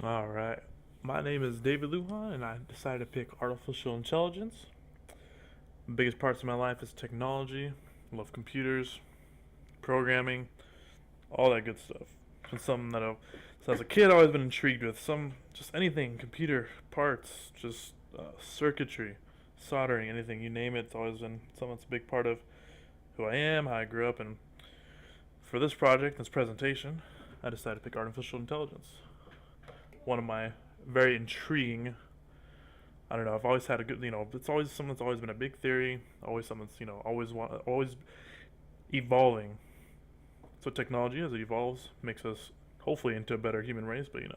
All right. My name is David Lujan, and I decided to pick artificial intelligence. The biggest parts of my life is technology. I love computers, programming, all that good stuff. It's been something that so as a kid, I've always been intrigued with. Just anything, computer parts, just circuitry, soldering, anything, you name it. It's always been something that's a big part of who I am, how I grew up, and for this project, this presentation, I decided to pick artificial intelligence. One of my very intriguing. I don't know. I've always had a good. It's always something that's always been a big theory. Always something that's always evolving. So technology, as it evolves, makes us hopefully into a better human race. But you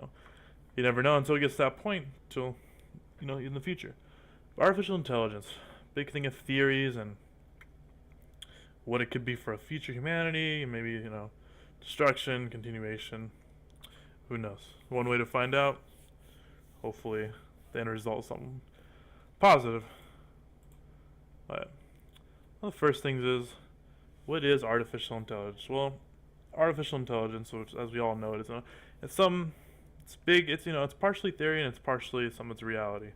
never know until it gets to that point. Till in the future. But artificial intelligence, big thing of theories and what it could be for a future humanity. Maybe destruction, continuation. Who knows? One way to find out. Hopefully, the end result is something positive. But one of the first things is, what is artificial intelligence? Well, artificial intelligence, which as we all know, it's big. It's partially theory and it's partially some of its reality.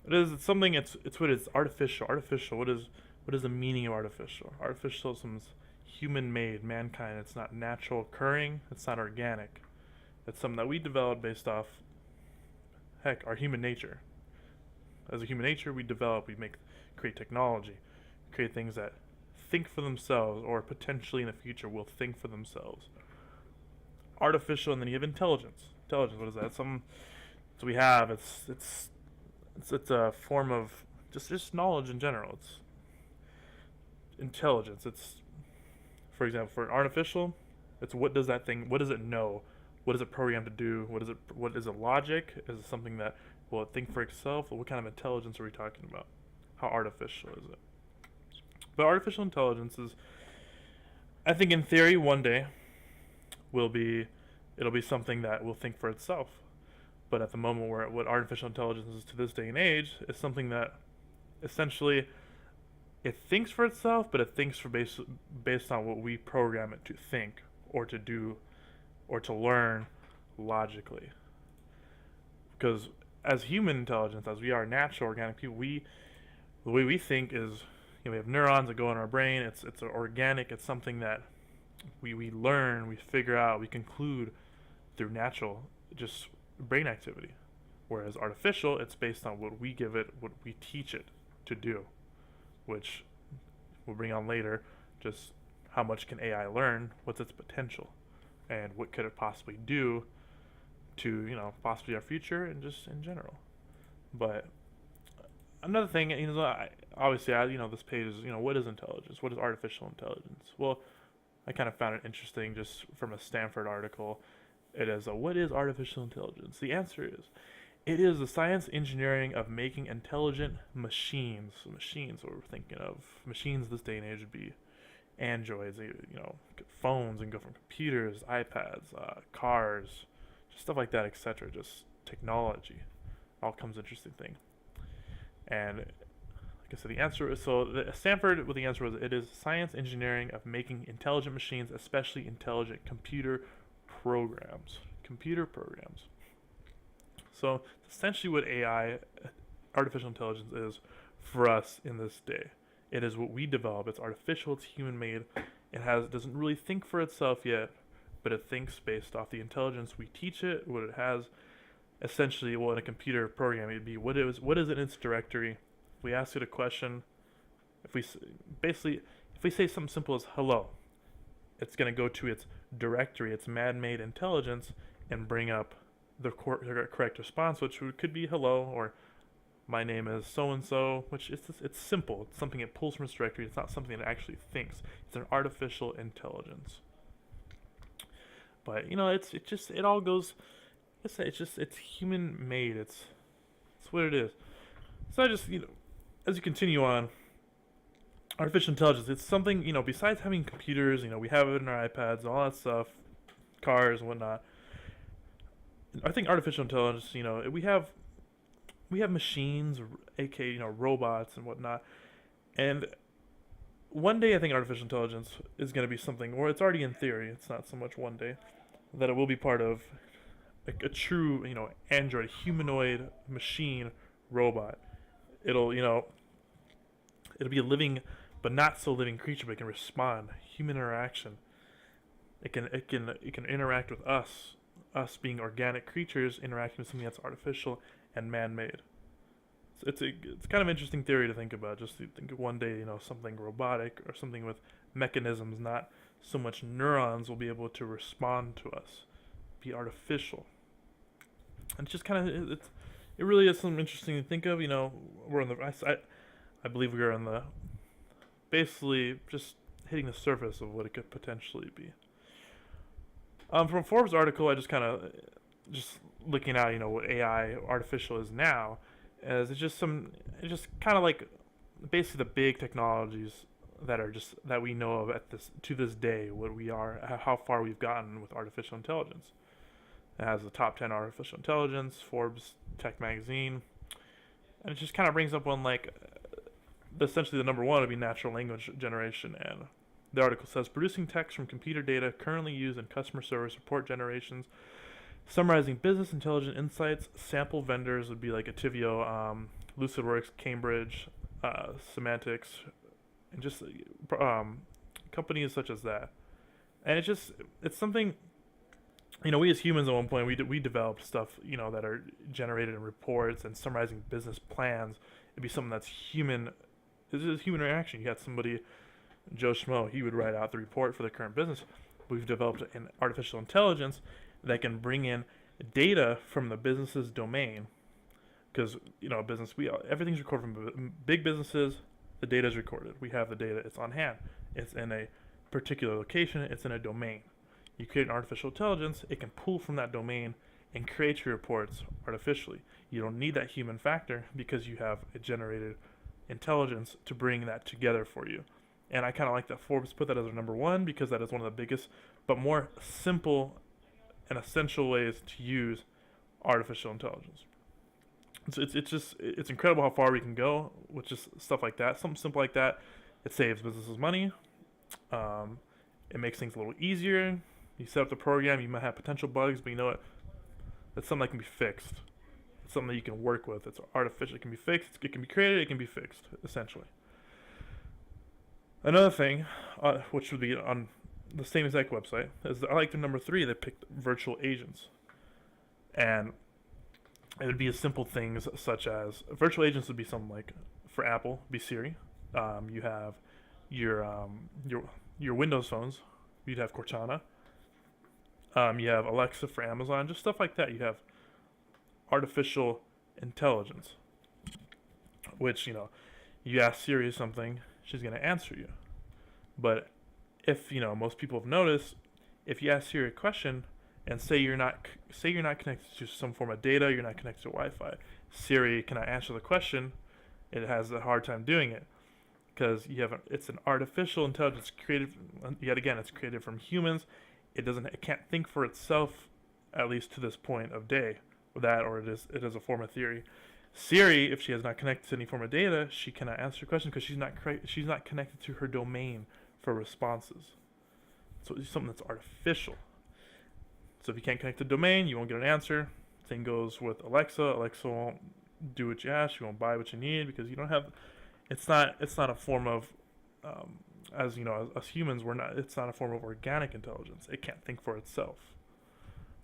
It's something. It's what is artificial. Artificial. What is the meaning of artificial? Artificial is some human-made, mankind. It's not natural occurring. It's not organic. It's something that we developed based off, heck, our human nature. As a human nature, we create technology, create things that think for themselves, or potentially in the future will think for themselves. Artificial, and then you have intelligence. Intelligence, what is that? So we have it's a form of just knowledge in general. It's intelligence. It's, for example, for artificial, it's what does that thing? What does it know? What is it programmed to do? What is it logic? Is it something that will it think for itself? Or what kind of intelligence are we talking about? How artificial is it? But artificial intelligence is, I think, in theory, one day will be it'll be something that will think for itself. But at the moment, where what artificial intelligence is to this day and age is something that essentially it thinks for itself, but it thinks based on what we program it to think or to do or to learn logically. Because as human intelligence, as we are natural organic people, the way we think is, we have neurons that go in our brain. It's organic. It's something that we learn, we figure out, we conclude through natural just brain activity. Whereas artificial, it's based on what we give it, what we teach it to do, which we'll bring on later. Just how much can AI learn? What's its potential? And what could it possibly do to possibly our future and just in general. But another thing, obviously, this page is, what is intelligence? What is artificial intelligence? Well, I kind of found it interesting just from a Stanford article. It is what is artificial intelligence? The answer is, it is the science engineering of making intelligent machines. Machines, what we're thinking of. Machines this day and age would be androids, phones, and go from computers, iPads, cars, just stuff like that, etc. Just technology. All comes interesting thing. And like I said, the answer is, Stanford, what the answer was, it is science engineering of making intelligent machines, especially intelligent computer programs. Computer programs. So essentially what AI, artificial intelligence, is for us in this day. It is what we develop. It's artificial. It's human made. Doesn't really think for itself yet, but it thinks based off the intelligence we teach it. What it has, essentially, well, in a computer program, it'd be what is in its directory. If we ask it a question, if we say something simple as hello, it's going to go to its directory, its man-made intelligence, and bring up the correct response, which could be hello or my name is so and so, which it's simple. It's something it pulls from its directory. It's not something it actually thinks. It's an artificial intelligence. But it all goes. It's human made. It's what it is. So as you continue on, artificial intelligence. It's something besides having computers. We have it in our iPads, all that stuff, cars and whatnot. I think artificial intelligence. We have machines, aka robots and whatnot, and one day I think artificial intelligence is going to be something, or it's already in theory. It's not so much one day that it will be part of a true, android, humanoid machine robot. It'll, it'll be a living, but not so living creature, but it can respond, human interaction. It can interact with us being organic creatures interacting with something that's artificial and man-made. So it's kind of interesting theory to think about. Just to think of one day, something robotic or something with mechanisms, not so much neurons, will be able to respond to us, be artificial. And it's just kind of it really is something interesting to think of. We're on the I believe we are on the basically just hitting the surface of what it could potentially be. From Forbes article, I just kind of just looking at what AI artificial is now, as it's just kind of like basically the big technologies that we know of at this to this day, what we are, how far we've gotten with artificial intelligence. It has the top 10 artificial intelligence, Forbes Tech magazine, and it just kind of brings up one like essentially the number one would be natural language generation. And the article says producing text from computer data currently used in customer service report generations, summarizing business intelligence insights. Sample vendors would be like Ativio, LucidWorks, Cambridge, Semantics, and just companies such as that. And it's something, we as humans at one point we developed stuff that are generated in reports and summarizing business plans. It'd be something that's human. This is human reaction. You got somebody, Joe Schmo, he would write out the report for the current business. We've developed an artificial intelligence that can bring in data from the business's domain, because business, everything's recorded from big businesses. The data is recorded. We have the data. It's on hand. It's in a particular location. It's in a domain. You create an artificial intelligence. It can pull from that domain and create your reports artificially. You don't need that human factor because you have a generated intelligence to bring that together for you. And I kind of like that Forbes put that as a number one, because that is one of the biggest but more simple and essential ways to use artificial intelligence. So it's incredible how far we can go with just stuff like that. Something simple like that. It saves businesses money. It makes things a little easier. You set up the program. You might have potential bugs, but you know what? That's something that can be fixed. It's something that you can work with. It's artificial. It can be fixed. It can be created. It can be fixed, essentially. Another thing, which would be on the same exact website, is I like the number 3. They picked virtual agents. And it would be as simple things such as virtual agents would be something like, for Apple, be Siri. You have your Windows phones. You'd have Cortana. You have Alexa for Amazon. Just stuff like that. You have artificial intelligence, which you ask Siri something, she's going to answer you. But if most people have noticed, if you ask Siri a question and say you're not connected to some form of data, you're not connected to Wi-Fi, Siri cannot answer the question. It has a hard time doing it because it's an artificial intelligence created. Yet again, it's created from humans. It can't think for itself, at least to this point of day. Or it is a form of theory. Siri, if she has not connected to any form of data, she cannot answer your question because she's not connected to her domain for responses. So it's something that's artificial. So if you can't connect to the domain, you won't get an answer. Same goes with Alexa. Alexa won't do what you ask. She won't buy what you need because you don't have. It's not a form of, as humans, we're not. It's not a form of organic intelligence. It can't think for itself.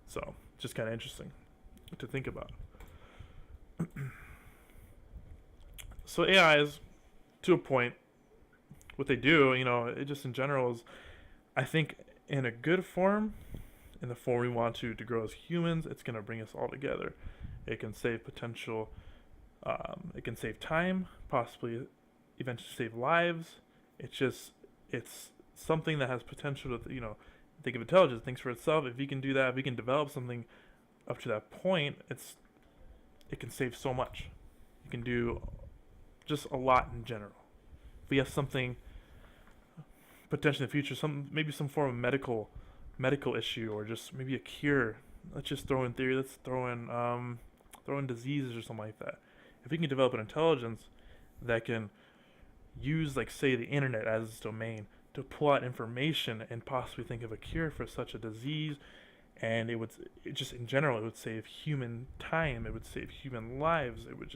So it's just kind of interesting to think about. So AI is, to a point, what they do, it just in general is, I think, in a good form, in the form we want to grow as humans, it's going to bring us all together. It can save potential, it can save time, possibly eventually save lives. It's something that has potential to, think of intelligence, thinks for itself. If we can do that, if we can develop something up to that point, it can save so much. You can do just a lot in general. If we have something potentially in the future, maybe some form of medical issue, or just maybe a cure. Let's just throw in theory. Let's throw in diseases or something like that. If we can develop an intelligence that can use, like, say, the internet as its domain to pull out information and possibly think of a cure for such a disease, and it just in general, it would save human time, it would save human lives, it would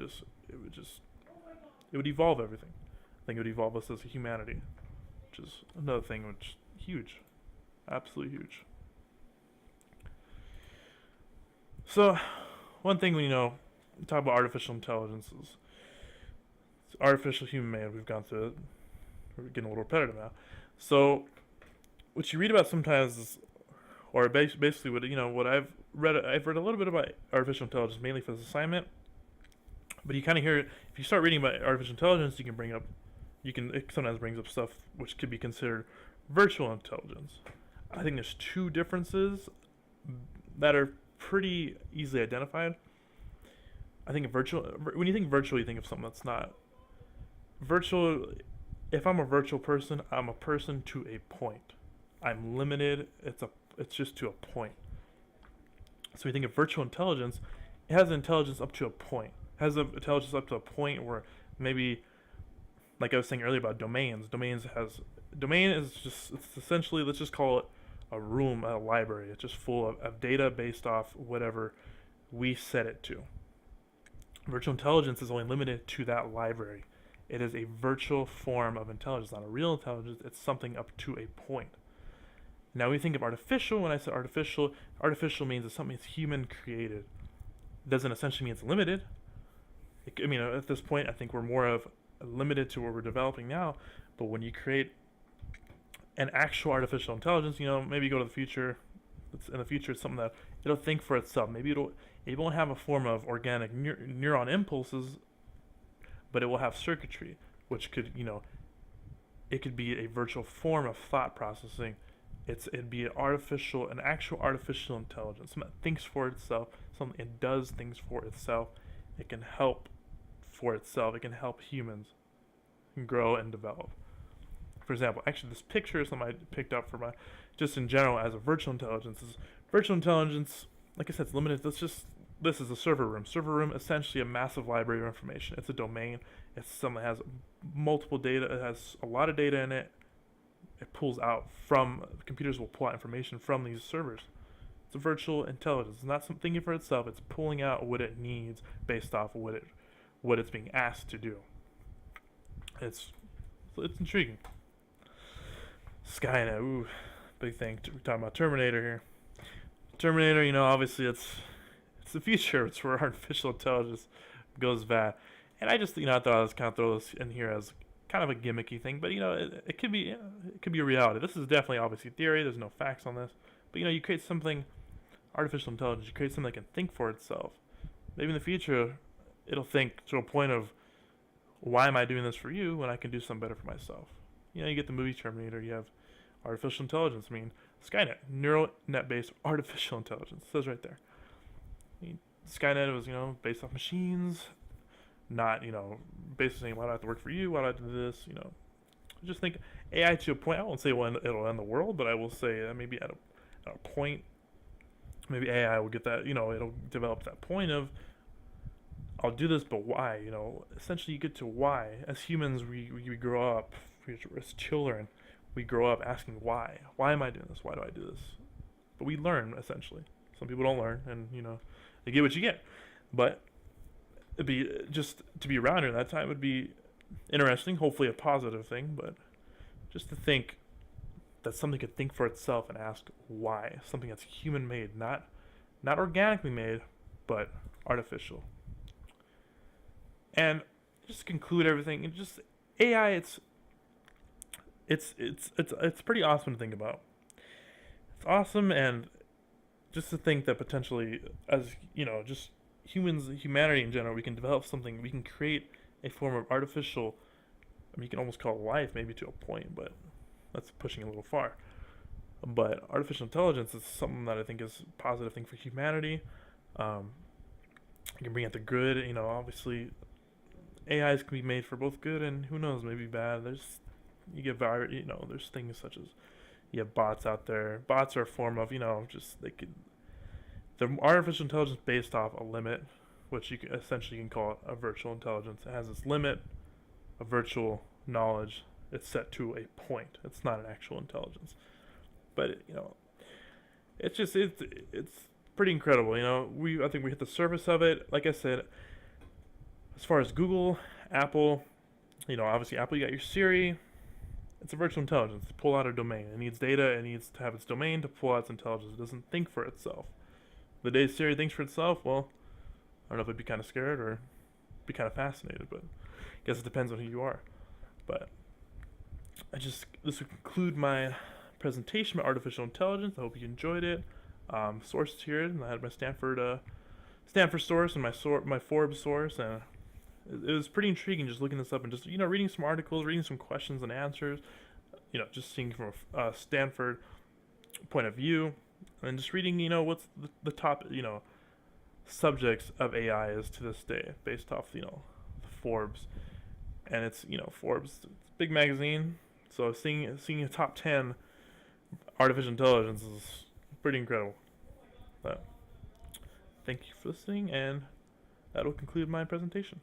evolve everything. I think it would evolve us as a humanity, which is another thing which is huge, absolutely huge. So, one thing we know, talk about artificial intelligence is it's artificial human made. We've gone through it. We're getting a little repetitive now. So, what you read about sometimes is, or basically what I've read a little bit about artificial intelligence mainly for this assignment. But you kind of hear, if you start reading about artificial intelligence, it sometimes brings up stuff which could be considered virtual intelligence. I think there's two differences that are pretty easily identified. I think when you think virtual, you think of something that's not virtual. If I'm a virtual person, I'm a person to a point. I'm limited. It's just to a point. So you think of virtual intelligence, it has intelligence up to a point. It has intelligence up to a point where maybe, like I was saying earlier about domain is just, it's essentially, let's just call it a room, a library. It's just full of data based off whatever we set it to. Virtual intelligence is only limited to that library. It is a virtual form of intelligence, not a real intelligence. It's something up to a point. Now we think of artificial. When I say artificial means it's something that's human created. It doesn't essentially mean it's limited. At this point, I think we're more of limited to what we're developing now. But when you create an actual artificial intelligence, maybe you go to the future. In the future, it's something that it'll think for itself. Maybe it won't have a form of organic neuron impulses, but it will have circuitry, which could, it could be a virtual form of thought processing. It'd be an actual artificial intelligence, something that thinks for itself, something it does things for itself. It can help for itself. It can help humans grow and develop. For example, actually, this picture is something I picked up for just in general as a virtual intelligence. Virtual intelligence, like I said, it's limited. This is a server room. Server room, essentially a massive library of information. It's a domain. It's something that has multiple data. It has a lot of data in it. It pulls out computers will pull out information from these servers. It's a virtual intelligence. It's not something thinking for itself. It's pulling out what it needs based off of what it's being asked to do. It's intriguing. Skynet, ooh, big thing. We're talking about Terminator here. Terminator, obviously it's the future. It's where artificial intelligence goes bad. And I just, I thought I was kind of throw this in here as kind of a gimmicky thing, but it could be a reality. This is definitely obviously theory. There's no facts on this, but you create something, artificial intelligence. You create something that can think for itself. Maybe in the future, it'll think to a point of, why am I doing this for you when I can do something better for myself? You get the movie Terminator. You have artificial intelligence. Skynet, neural net-based artificial intelligence. It says right there. Skynet was, based off machines, not, basically saying, why do I have to work for you? Why do I have to do this? Just think AI to a point. I won't say it'll end the world, but I will say that maybe at a point, maybe AI will get that, it'll develop that point of, I'll do this, but why? Essentially you get to why. As humans, we grow up, as children, we grow up asking why. Why am I doing this? Why do I do this? But we learn, essentially. Some people don't learn, and, you get what you get. But it'd be just to be around during that time would be interesting, hopefully a positive thing, but just to think that something could think for itself and ask why. Something that's human made, not organically made, but artificial. And just to conclude everything, and just AI, it's pretty awesome to think about. It's awesome, and just to think that potentially, as just humanity in general, we can develop something. We can create a form of artificial. You can almost call it life, maybe to a point, but that's pushing it a little far. But artificial intelligence is something that I think is a positive thing for humanity. You can bring out the good. Obviously, AIs can be made for both good and who knows, maybe bad. There's things such as you have bots out there. Bots are a form of they're artificial intelligence based off a limit, which you can call it a virtual intelligence. It has this limit of virtual knowledge. It's set to a point. It's not an actual intelligence, but It's pretty incredible. I think we hit the surface of it. Like I said, as far as Google, Apple, obviously Apple, you got your Siri. It's a virtual intelligence to pull out a domain. It needs data. It needs to have its domain to pull out its intelligence. It doesn't think for itself. The day Siri thinks for itself, well, I don't know if I'd be kind of scared or be kind of fascinated, but I guess it depends on who you are. But this would conclude my presentation about artificial intelligence. I hope you enjoyed it. Sources here, and I had my Stanford source and my Forbes source, and it was pretty intriguing just looking this up and just reading some articles, reading some questions and answers, just seeing from a Stanford point of view, and just reading what's the top subjects of AI is to this day based off Forbes, and it's Forbes, it's a big magazine, so seeing a top 10 artificial intelligence is pretty incredible. But thank you for listening, and that will conclude my presentation.